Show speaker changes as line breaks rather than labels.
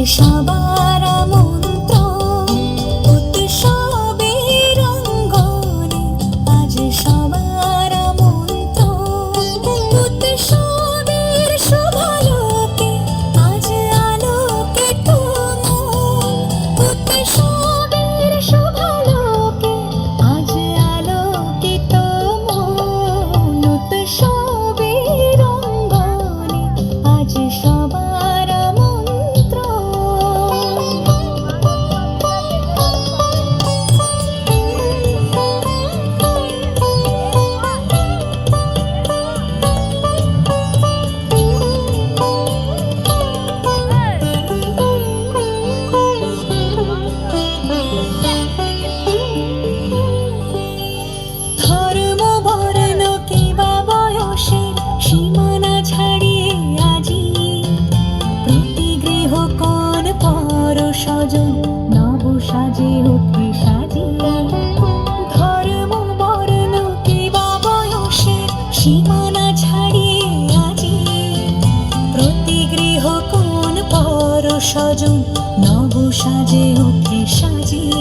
সবার মন্ত্র উৎসবের অঙ্গনে, আজ সবার মন্ত্র উৎসবের শুভালোকে, আজ আলোকিত মন। উৎসবের শুভালোকে, আজ আলোকিত মন। উৎসবের অঙ্গনে, আজ সবার মন্ত্র। ধর্ম বর্ণ কিবা বয়সের সীমানা ছাড়িয়ে আজি প্রতি গৃহ কোণ পর স্বজন নব সাজে ওঠে সাজিয়ে। ধর্ম বর্ণ কিবা বয়সের সীমানা ছাড়িয়ে আজি প্রতি গৃহ কোণ পর স্বজন নব সাজে ওঠে সাজিয়ে।